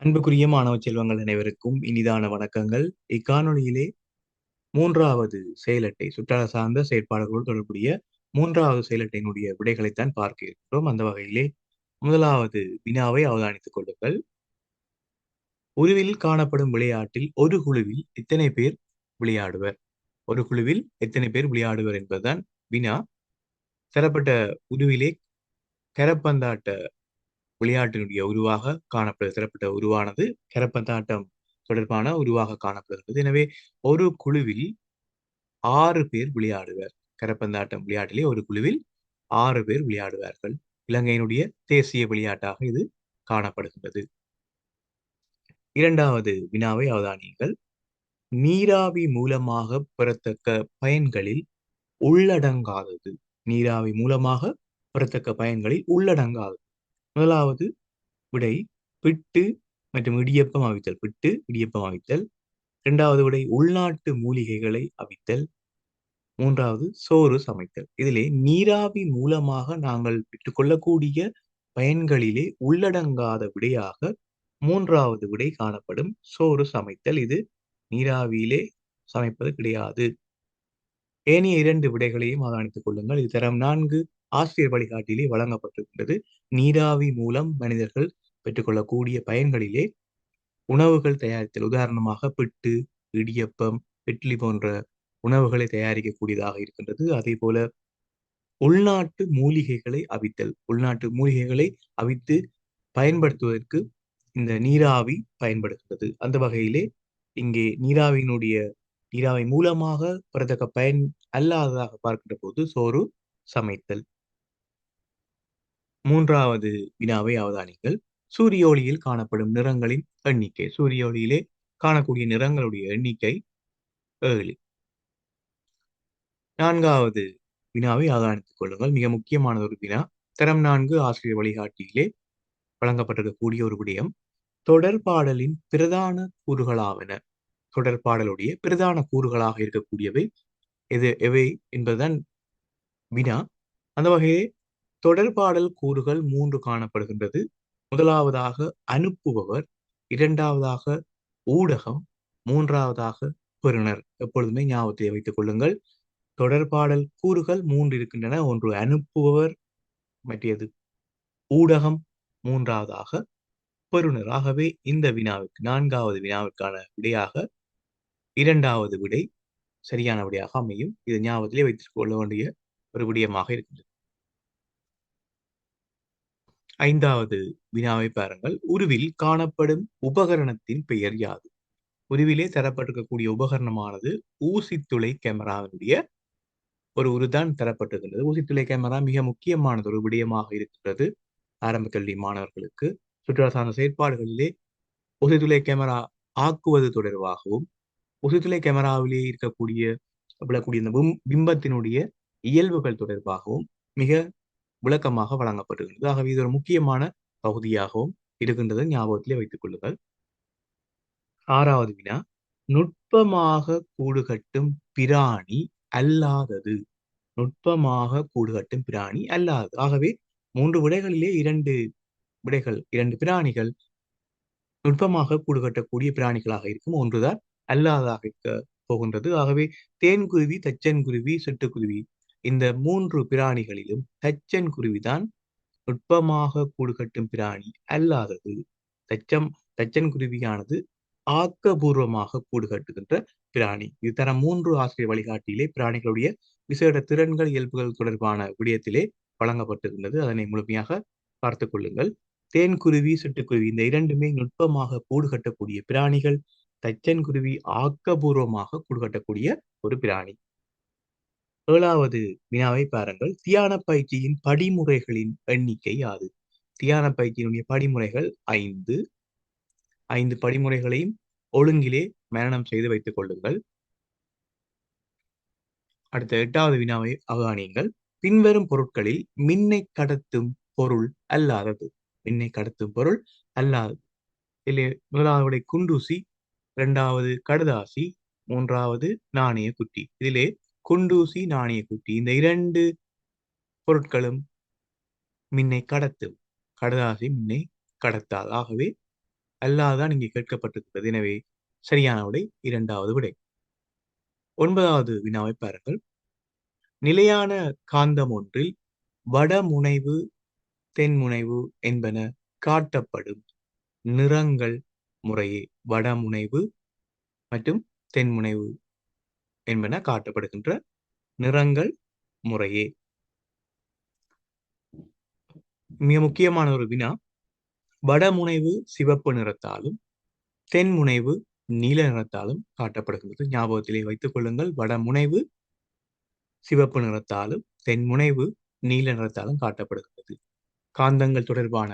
அன்புக்குரிய மாணவ செல்வங்கள் அனைவருக்கும் இனிதான வணக்கங்கள். இக்காணொளியிலே மூன்றாவது செயலட்டை சுற்றால சார்ந்த செயற்பாடுகளோடு தொடர்புடைய மூன்றாவது செயலட்டையினுடைய விடைகளைத்தான் பார்க்க இருக்கிறோம். அந்த வகையிலே முதலாவது வினாவை அவதானித்துக் கொள்ளுங்கள். உருவில் காணப்படும் விளையாட்டில் ஒரு குழுவில் எத்தனை பேர் விளையாடுவர்? ஒரு குழுவில் எத்தனை பேர் விளையாடுவர் என்பதுதான் வினா. தரப்பட்ட உருவிலே கரப்பந்தாட்ட விளையாட்டினுடைய உருவாக தரப்பட்ட உருவானது கரப்பந்தாட்டம் தொடர்பான உருவாக காணப்படுகிறது. எனவே ஒரு குழுவில் 6 பேர் விளையாடுவர். கரப்பந்தாட்டம் விளையாட்டிலே ஒரு குழுவில் 6 பேர் விளையாடுவார்கள். இலங்கையினுடைய தேசிய விளையாட்டாக இது காணப்படுகின்றது. இரண்டாவது வினாவை அவதானியுங்கள். நீராவி மூலமாக பெறத்தக்க பயன்களில் உள்ளடங்காதது. நீராவி மூலமாக பெறத்தக்க பயன்களில் உள்ளடங்காதது. முதலாவது விடை பிட்டு மற்றும் இடியப்பம் அவித்தல். பிட்டு இடியப்பம் அவித்தல். இரண்டாவது விடை உள்நாட்டு மூலிகைகளை அவித்தல். மூன்றாவது சோறு சமைத்தல். இதிலே நீராவி மூலமாக நாங்கள் பெற்றுக்கொள்ளக்கூடிய பயன்களிலே உள்ளடங்காத விடையாக மூன்றாவது விடை காணப்படும் சோறு சமைத்தல். இது நீராவியிலே சமைப்பது கிடையாது. ஏனைய 2 விடைகளையும் அவதானித்துக் கொள்ளுங்கள். இது தரம் 4 ஆசிரியர் வழிகாட்டிலே வழங்கப்பட்டிருக்கின்றது. நீராவி மூலம் மனிதர்கள் பெற்றுக்கொள்ளக்கூடிய பயன்களிலே உணவுகள் தயாரித்தல், உதாரணமாக பிட்டு, இடியப்பம், இட்லி போன்ற உணவுகளை தயாரிக்கக்கூடியதாக இருக்கின்றது. அதே போல உள்நாட்டு மூலிகைகளை அவித்தல். உள்நாட்டு மூலிகைகளை அவித்து பயன்படுத்துவதற்கு இந்த நீராவி பயன்படுகிறது. அந்த வகையிலே இங்கே நீராவி மூலமாக பெறத்தக்க பயன் அல்லாததாக பார்க்கின்ற போது சோறு சமைத்தல். மூன்றாவது வினாவை அவதானிங்கள். சூரிய ஒளியில் காணப்படும் நிறங்களின் எண்ணிக்கை. சூரிய ஒளியிலே காணக்கூடிய நிறங்களுடைய எண்ணிக்கை 7. நான்காவது வினாவை அவதானித்துக் கொள்ளுங்கள். மிக முக்கியமான ஒரு வினா. தரம் 4 ஆசிரியர் வழிகாட்டியிலே வழங்கப்பட்டிருக்கக்கூடிய ஒரு விடயம். தொடர்பாடலின் பிரதான கூறுகளாவன. தொடர்பாடலுடைய பிரதான கூறுகளாக இருக்கக்கூடியவை எவை என்பதுதான் வினா. அந்த வகையே தொடர்பாடல் கூறுகள் 3 காணப்படுகின்றது. முதலாவதாக அனுப்புபவர், இரண்டாவதாக ஊடகம், மூன்றாவதாக பெறுநர். எப்பொழுதுமே ஞாபகத்தை வைத்துக் கொள்ளுங்கள். தொடர்பாடல் கூறுகள் 3 இருக்கின்றன. ஒன்று அனுப்புபவர், மற்றது ஊடகம், மூன்றாவதாக பெறுநர். ஆகவே இந்த வினாவுக்கு, நான்காவது வினாவிற்கான விடையாக இரண்டாவது விடை சரியான விடையாக அமையும். இது ஞாபகத்திலே வைத்துக் கொள்ள வேண்டிய ஒரு விடயமாக இருக்கின்றது. ஐந்தாவது வினாவை பாருங்கள். உருவில் காணப்படும் உபகரணத்தின் பெயர் யாது? உருவிலே தரப்பட்டிருக்கக்கூடிய உபகரணமானது ஊசித்துளை கேமராவினுடைய ஒரு உருதான் தரப்பட்டிருக்கின்றது. ஊசித்துளை கேமரா மிக முக்கியமானது ஒரு விடயமாக இருக்கிறது ஆரம்ப கல்வி மாணவர்களுக்கு. சுற்றுலா சார்ந்த செயற்பாடுகளிலே ஊசித்துளை கேமரா ஆக்குவது தொடர்பாகவும், ஊசித்துளை கேமராவிலே விழக்கூடிய இந்த பிம்பத்தினுடைய இயல்புகள் தொடர்பாகவும் மிக விளக்கமாக வழங்கப்பட்டிருக்கின்றது. ஆகவே இது ஒரு முக்கியமான பகுதியாகவும் இருக்கின்றது, ஞாபகத்திலே வைத்துக் கொள்ளுங்கள். ஆறாவது வினா. நுட்பமாக கூடுகட்டும் பிராணி அல்லாதது. நுட்பமாக கூடுகட்டும் பிராணி அல்லாதது. ஆகவே 3 விடைகளிலே 2 விடைகள், 2 பிராணிகள் நுட்பமாக கூடுகட்டக்கூடிய பிராணிகளாக இருக்கும். ஒன்றுதான் அல்லாததாக இருக்க போகின்றது. ஆகவே தேன்குருவி, தச்சன்குருவி, சிட்டுக்குருவி இந்த 3 பிராணிகளிலும் தச்சன்குருவிதான் நுட்பமாக கூடுகட்டும் பிராணி அல்லாதது. தச்சன்குருவியானது ஆக்கபூர்வமாக கூடு கட்டுகின்ற பிராணி. இது தரம் 3 ஆசிரியர் வழிகாட்டியிலே பிராணிகளுடைய விசேட திறன்கள், இயல்புகள் தொடர்பான விடயத்திலே வழங்கப்பட்டிருக்கின்றது. அதனை முழுமையாக பார்த்துக் கொள்ளுங்கள். தேன்குருவி, சிட்டுக்குருவி இந்த இரண்டுமே நுட்பமாக கூடு கட்டக்கூடிய பிராணிகள். தச்சன்குருவி ஆக்கபூர்வமாக கூடு கட்டக்கூடிய ஒரு பிராணி. ஏழாவது வினாவை பாருங்கள். தியான பயிற்சியின் படிமுறைகளின் எண்ணிக்கை யாது? தியான பயிற்சியினுடைய படிமுறைகள் 5. 5 படிமுறைகளையும் ஒழுங்கிலே மரணம் செய்து வைத்துக் கொள்ளுங்கள். அடுத்த 8வது வினாவை அவதானியுங்கள். பின்வரும் பொருட்களில் மின்னை கடத்தும் பொருள் அல்லாதது. மின்னை கடத்தும் பொருள் அல்லாதது. இதிலே முதலாவது குண்டூசி, இரண்டாவது கடுதாசி, மூன்றாவது நாணய குட்டி. இதிலே குண்டூசி, நாணய குட்டி இந்த 2 பொருட்களும் மின்னை கடத்தும். கடுதாசி மின்னை கடத்தாது. ஆகவே அல்லாதான் இங்கே கேட்கப்பட்டிருக்கிறது. எனவே சரியான விடை இரண்டாவது விடை. 9வது வினாவை பாருங்கள். நிலையான காந்தம் ஒன்றில் வடமுனைவு தென்முனைவு என்பன காட்டப்படும் நிறங்கள் முறையே. வடமுனைவு மற்றும் தென்முனைவு என்பன காட்டப்படுகின்ற நிறங்கள் முறையே. மிக முக்கியமான ஒரு வினா. வடமுனைவு சிவப்பு நிறத்தாலும் தென்முனைவு நீல நிறத்தாலும் காட்டப்படுகின்றது. ஞாபகத்திலே வைத்துக் கொள்ளுங்கள். வடமுனைவு சிவப்பு நிறத்தாலும் தென்முனைவு நீல நிறத்தாலும் காட்டப்படுகின்றது. காந்தங்கள் தொடர்பான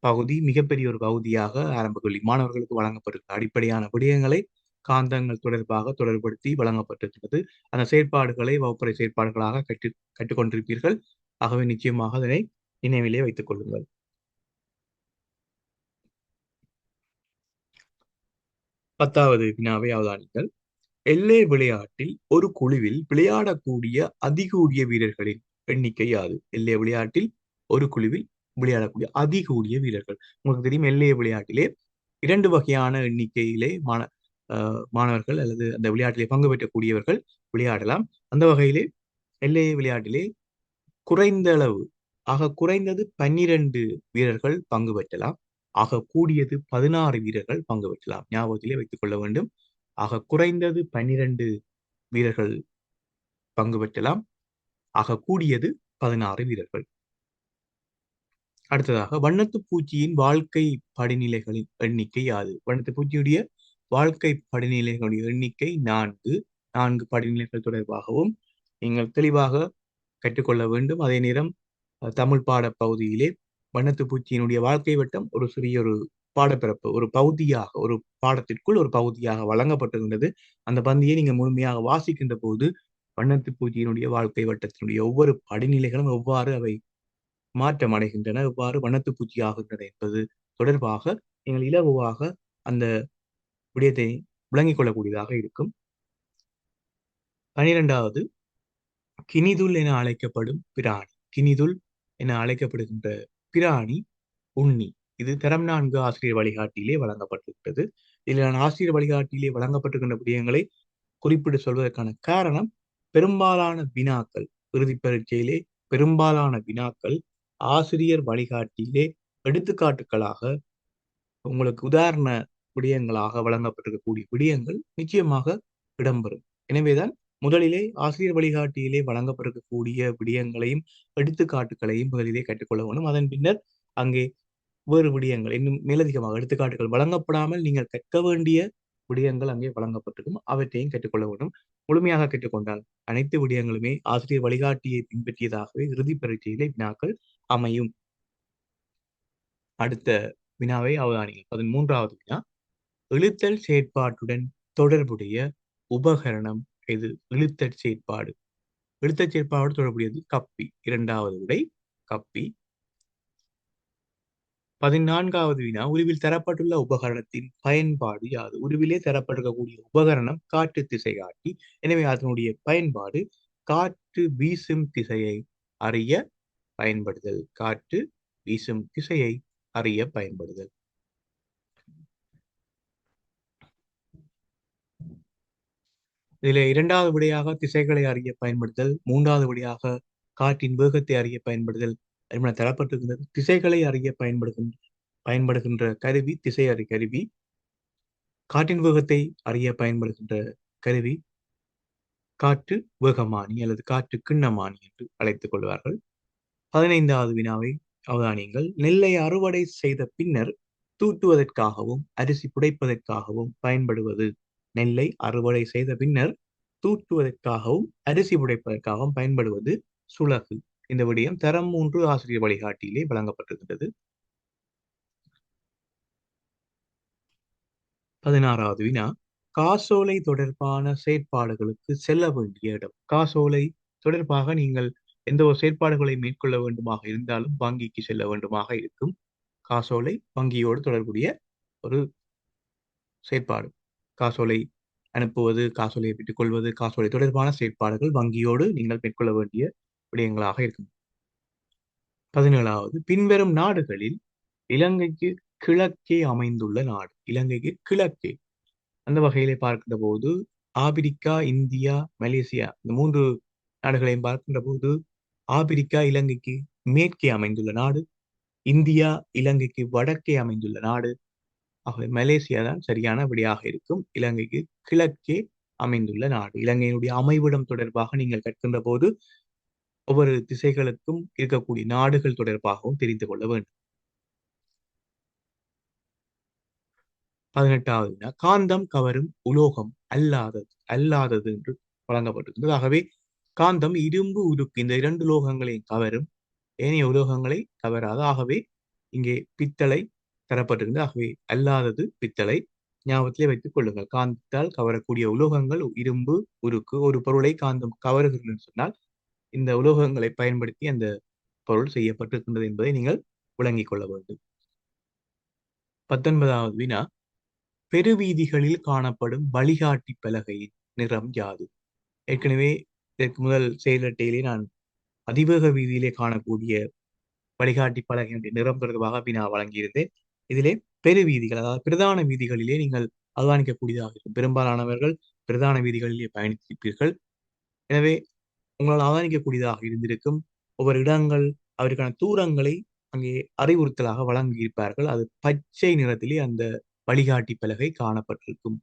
பகுதி மிகப்பெரிய ஒரு பகுதியாக ஆரம்ப கல்வி மாணவர்களுக்கு வழங்கப்பட்டிருக்கிறது. அடிப்படையான விடயங்களை காந்தங்கள் தொடர்பாக தொடர்படுத்தி வழங்கப்பட்டிருக்கிறது. அந்த செயற்பாடுகளை வகுப்பறை செயற்பாடுகளாக கற்றுக்கொண்டிருப்பீர்கள். ஆகவே நிச்சயமாக அதனை நினைவிலே வைத்துக் கொள்ளுங்கள். 10வது வினாவை அவதானிங்கள். எல்லை விளையாட்டில் ஒரு குழுவில் விளையாடக்கூடிய அதிகூடிய வீரர்களின் எண்ணிக்கை யாது? எல்லை விளையாட்டில் ஒரு குழுவில் விளையாடக்கூடிய அதிகூடிய வீரர்கள். உங்களுக்கு தெரியும், எல்லைய விளையாட்டிலே 2 வகையான எண்ணிக்கையிலே மாணவர்கள் அல்லது அந்த விளையாட்டிலே பங்கு பெற்றக்கூடியவர்கள் விளையாடலாம். அந்த வகையிலே எல்லைய விளையாட்டிலே குறைந்த அளவு குறைந்தது 12 வீரர்கள் பங்கு பெற்றலாம். கூடியது 16 வீரர்கள் பங்கு பெற்றலாம். ஞாபகத்திலே வைத்துக் கொள்ள வேண்டும். குறைந்தது 12 வீரர்கள் பங்கு பெற்றலாம். கூடியது 16 வீரர்கள். அடுத்ததாக, வண்ணத்து பூச்சியின் வாழ்க்கை படிநிலைகளின் எண்ணிக்கை யாது? வண்ணத்து பூச்சியுடைய வாழ்க்கை படிநிலைகளுடைய எண்ணிக்கை 4. 4 படிநிலைகள் தொடர்பாகவும் நீங்கள் தெளிவாக கற்றுக்கொள்ள வேண்டும். அதே நேரம் தமிழ் பாட பகுதியிலே வண்ணத்து பூச்சியினுடைய வாழ்க்கை வட்டம் ஒரு சிறிய ஒரு பாடப்பிறப்பு, ஒரு பகுதியாக, ஒரு பாடத்திற்குள் ஒரு பகுதியாக வழங்கப்பட்டிருந்தது. அந்த பந்தியை நீங்க முழுமையாக வாசிக்கின்ற போது வண்ணத்து பூச்சியினுடைய வாழ்க்கை வட்டத்தினுடைய ஒவ்வொரு படிநிலைகளும் எவ்வாறு அவை மாற்றம் அடைகின்றன, எவ்வாறு வண்ணத்து பூச்சி ஆகின்றன என்பது தொடர்பாக நீங்கள் இலகுவாக அந்த விடயத்தை விளங்கிக் கொள்ளக்கூடியதாக இருக்கும். 12வது, கினிதுல் என அழைக்கப்படும் பிராணி. கினிதுல் என அழைக்கப்படுகின்ற பிராணி உண்ணி. இது தரம் 4 ஆசிரியர் வழிகாட்டியிலே வழங்கப்பட்டிருக்கிறது. இதில் நான் ஆசிரியர் வழிகாட்டியிலே வழங்கப்பட்டிருக்கின்ற விடயங்களை குறிப்பிட்டு சொல்வதற்கான காரணம், பெரும்பாலான வினாக்கள், இறுதி பரீட்சையிலே பெரும்பாலான வினாக்கள் ஆசிரியர் வழிகாட்டியிலே எடுத்துக்காட்டுகளாக உங்களுக்கு உதாரண விடயங்களாக வழங்கப்பட்டிருக்கக்கூடிய விடயங்கள் நிச்சயமாக இடம்பெறும். எனவேதான் முதலிலே ஆசிரியர் வழிகாட்டியிலே வழங்கப்பட்டிருக்கக்கூடிய விடயங்களையும் எடுத்துக்காட்டுகளையும் முதலிலே கற்றுக்கொள்ள வேண்டும். அதன் பின்னர் அங்கே வேறு விடயங்கள், இன்னும் மேலதிகமாக எடுத்துக்காட்டுகள் வழங்கப்படாமல் நீங்கள் கற்க வேண்டிய விடயங்கள் அங்கே வழங்கப்பட்டிருக்கும். அவற்றையும் கற்றுக்கொள்ள வேண்டும். முழுமையாக கற்றுக்கொண்டால் அனைத்து விடயங்களுமே ஆசிரியர் வழிகாட்டியை பின்பற்றியதாகவே இறுதி பரீட்சையிலே வினாக்கள் அமையும். அடுத்த வினாவை அவதானிகள். 13வது வினா. இழுத்தல் செயற்பாட்டுடன் தொடர்புடைய உபகரணம் எது? இழுத்தல் செயற்பாடு. இழுத்தல் செயற்பாடு தொடர்புடையது கப்பி. 2வது விடை கப்பி. 14வது வினா. உருவில் தரப்பட்டுள்ள உபகரணத்தின் பயன்பாடு யாது? உருவிலே தரப்பட்டிருக்கக்கூடிய உபகரணம் காற்று திசை காட்டி. எனவே அதனுடைய பயன்பாடு காற்று வீசும் திசையை அறிய பயன்படுதல். காற்று வீசும் திசையை அறிய பயன்படுதல். இதில் 2வது விடையாக திசைகளை அறிய பயன்படுதல், 3வது விடையாக காற்றின் வேகத்தை அறிய பயன்படுதல் தரப்பட்டிருக்கின்றது. திசைகளை அறிய பயன்படுகின்ற கருவி திசை அறி கருவி. காற்றின் வேகத்தை அறிய பயன்படுகின்ற கருவி காற்று வேகமானி அல்லது காற்று கிண்ணமானி என்று அழைத்துக் கொள்வார்கள். 15வது வினாவை அவதானியுங்கள். நெல்லை அறுவடை செய்த பின்னர் தூற்றுவதற்காகவும் அரிசி புடைப்பதற்காகவும் பயன்படுவது. நெல்லை அறுவடை செய்த பின்னர் தூற்றுவதற்காகவும் அரிசி புடைப்பதற்காகவும் பயன்படுவது சுளகு. இந்த விடயம் தரம் 3 ஆசிரியர் வழிகாட்டியிலே வழங்கப்பட்டிருக்கிறது. 16வது வினா. காசோலை தொடர்பான செயற்பாடுகளுக்கு செல்ல வேண்டிய இடம். காசோலை தொடர்பாக நீங்கள் எந்த ஒரு செயற்பாடுகளை மேற்கொள்ள வேண்டுமாக இருந்தாலும் வங்கிக்கு செல்ல வேண்டுமாக இருக்கும். காசோலை வங்கியோடு தொடர்புடைய ஒரு செயற்பாடு. காசோலை அனுப்புவது, காசோலையை பெற்றுக் கொள்வது, காசோலை தொடர்பான செயற்பாடுகள் வங்கியோடு நீங்கள் மேற்கொள்ள வேண்டிய விடயங்களாக இருக்கும். 17வது. பின்வரும் நாடுகளில் இலங்கைக்கு கிழக்கே அமைந்துள்ள நாடு. இலங்கைக்கு கிழக்கே. அந்த வகையிலே பார்க்கின்ற போது ஆப்பிரிக்கா, இந்தியா, மலேசியா இந்த 3 நாடுகளையும் பார்க்கின்ற போது ஆப்பிரிக்கா இலங்கைக்கு மேற்கே அமைந்துள்ள நாடு. இந்தியா இலங்கைக்கு வடக்கே அமைந்துள்ள நாடு. ஆகவே மலேசியா தான் சரியான விடையாக இருக்கும். இலங்கைக்கு கிழக்கே அமைந்துள்ள நாடு. இலங்கையினுடைய அமைவிடம் தொடர்பாக நீங்கள் கற்கின்ற போது ஒவ்வொரு திசைகளுக்கும் இருக்கக்கூடிய நாடுகள் தொடர்பாகவும் தெரிந்து கொள்ள வேண்டும். 18வது வினா காந்தம் கவரும் உலோகம் அல்லாதது என்று வழங்கப்பட்டிருக்கிறது. ஆகவே காந்தம் இரும்பு, உருக்கு இந்த 2 உலோகங்களையும் கவரும், ஏனைய உலோகங்களை கவராது. ஆகவே இங்கே பித்தளை தரப்பட்டிருக்கிறது. ஆகவே அல்லாதது பித்தளை. ஞாபகத்திலே வைத்துக் கொள்ளுங்கள். காந்தத்தால் கவரக்கூடிய உலோகங்கள் இரும்பு, உருக்கு. ஒரு பொருளை காந்தம் கவருகிறது என்று சொன்னால் இந்த உலோகங்களை பயன்படுத்தி அந்த பொருள் செய்யப்பட்டிருக்கின்றது என்பதை நீங்கள் விளங்கிக் கொள்ள வேண்டும். 19வது வினா பெருவீதிகளில் காணப்படும் வழிகாட்டி பலகையின் நிறம் யாது? ஏற்கனவே இதற்கு முதல் செயலட்டையிலே நான் அதிவேக வீதியிலே காணக்கூடிய வழிகாட்டி பலகையினுடைய நிறம் தொடர்பாக வினா வழங்கியிருந்தேன். இதிலே பெருவீதிகள், அதாவது பிரதான வீதிகளிலே நீங்கள் அவதானிக்கக்கூடியதாக இருக்கும். பெரும்பாலானவர்கள் பிரதான வீதிகளிலே பயணித்திருப்பீர்கள். எனவே உங்களால் அவதானிக்கக்கூடியதாக இருந்திருக்கும். ஒவ்வொரு இடங்கள் அவருக்கான தூரங்களை அங்கே அறிவுறுத்தலாக வழங்கியிருப்பார்கள். அது பச்சை நிறத்திலே அந்த வழிகாட்டி பலகை காணப்பட்டிருக்கும்.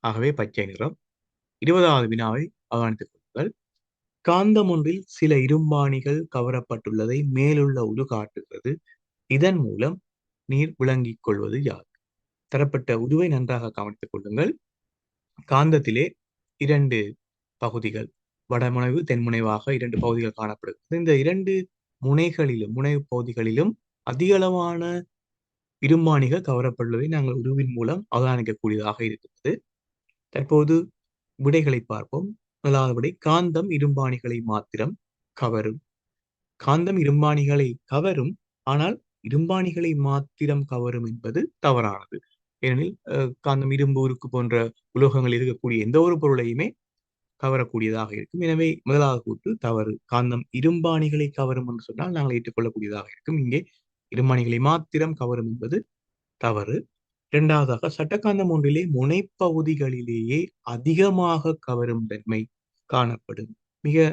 ஆகவே பச்சை நிறம். 20வது வினாவை அவதானித்துக் கொள்ளுங்கள். காந்தம் ஒன்றில் சில இரும்பாணிகள் கவரப்பட்டுள்ளதை மேலுள்ள உரு காட்டுகிறது. இதன் மூலம் நீர் விளங்கிக் கொள்வது யாது? தரப்பட்ட உருவை நன்றாக கவனித்துக் கொள்ளுங்கள். காந்தத்திலே 2 பகுதிகள், வடமுனைவு, தென்முனைவாக 2 பகுதிகள் காணப்படுகிறது. இந்த 2 முனைவு பகுதிகளிலும் அதிக அளவான இரும்பாணிகள் கவரப்பட்டுள்ளதை நாங்கள் உருவின் மூலம் அவதானிக்கக்கூடியதாக இருக்கிறது. தற்போது விடைகளை பார்ப்போம். முதலாவது விடை காந்தம் இரும்பாணிகளை மாத்திரம் கவரும். காந்தம் இரும்பாணிகளை கவரும், ஆனால் இரும்பாணிகளை மாத்திரம் கவரும் என்பது தவறானது. ஏனெனில் காந்தம் இரும்பு, உருக்கு போன்ற உலோகங்கள் இருக்கக்கூடிய எந்த ஒரு பொருளையுமே கவரக்கூடியதாக இருக்கும். எனவே முதலாவது கூற்று தவறு. காந்தம் இரும்பாணிகளை கவரும் என்று சொன்னால் நாங்கள் ஏற்றுக்கொள்ளக்கூடியதாக இருக்கும். இங்கே இரும்பாணிகளை மாத்திரம் கவரும் என்பது தவறு. இரண்டாவதாக சட்டகாந்தம் ஒன்றிலே முனைப்பகுதிகளிலேயே அதிகமாக கவரும் தன்மை காணப்படும். மிக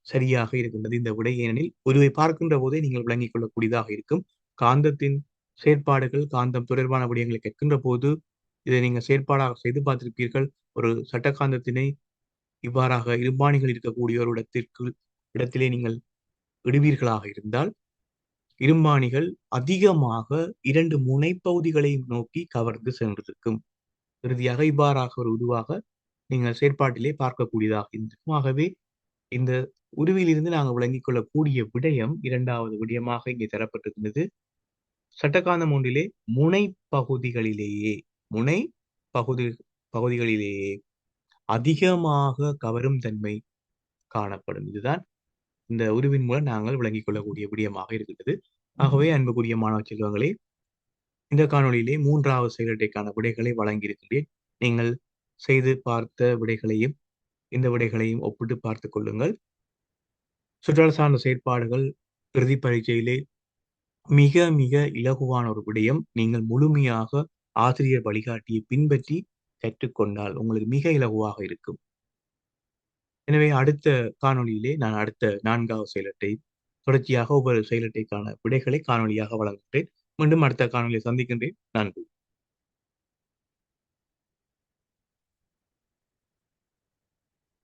சரியாக இருக்கின்றது இந்த விடை. ஏனெனில் ஒருவை பார்க்கின்ற போதே நீங்கள் விளங்கிக் கொள்ளக்கூடியதாக இருக்கும். காந்தத்தின் செயற்பாடுகள், காந்தம் தொடர்பான விடயங்களை கேட்கின்ற போது இதை நீங்கள் செயற்பாடாக செய்து பார்த்திருப்பீர்கள். ஒரு சட்டகாந்தத்தினை இவ்வாறாக இரும்பாணிகள் இருக்கக்கூடிய ஒரு இடத்திலே நீங்கள் இடுவீர்களாக இருந்தால் இரும்பாணிகள் அதிகமாக 2 முனைப்பகுதிகளை நோக்கி கவர்ந்து சென்றிருக்கும். இறுதியாக இவ்வாறாக ஒரு உருவாக நீங்கள் செயற்பாட்டிலே பார்க்கக்கூடியதாக இருந்திருக்கும். ஆகவே இந்த உருவிலிருந்து நாங்கள் விளங்கிக் கொள்ளக்கூடிய விடயம் 2வது விடயமாக இங்கே தரப்பட்டிருக்கிறது. சட்டகாந்தம் ஒன்றிலே முனை பகுதிகளிலேயே அதிகமாக கவரும் தன்மை காணப்படும். இதுதான் இந்த உருவின் மூலம் நாங்கள் விளங்கிக் கொள்ளக்கூடிய விடயமாக இருக்கிறது. ஆகவே அன்புக்குரிய மாணவ செல்வங்களே, இந்த காணொளியிலே 3வது செயலட்டைக்கான விடைகளை வழங்கியிருக்கின்றேன். நீங்கள் செய்து பார்த்த விடைகளையும் இந்த விடைகளையும் ஒப்பிட்டு பார்த்துக் கொள்ளுங்கள். சுற்றாடல் சார்ந்த செயற்பாடுகள் இறுதி பரீட்சையிலே மிக மிக இலகுவான ஒரு விடயம். நீங்கள் முழுமையாக ஆசிரியர் வழிகாட்டியை பின்பற்றி கற்றுக்கொண்டால் உங்களுக்கு மிக இலகுவாக இருக்கும். எனவே அடுத்த காணொளியிலே நான் அடுத்த 4வது செயலட்டை தொடர்ச்சியாக ஒவ்வொரு செயலட்டைக்கான விடைகளை காணொளியாக வழங்குகிறேன். மீண்டும் அடுத்த காணொளியை சந்திக்கின்றேன். நன்றி.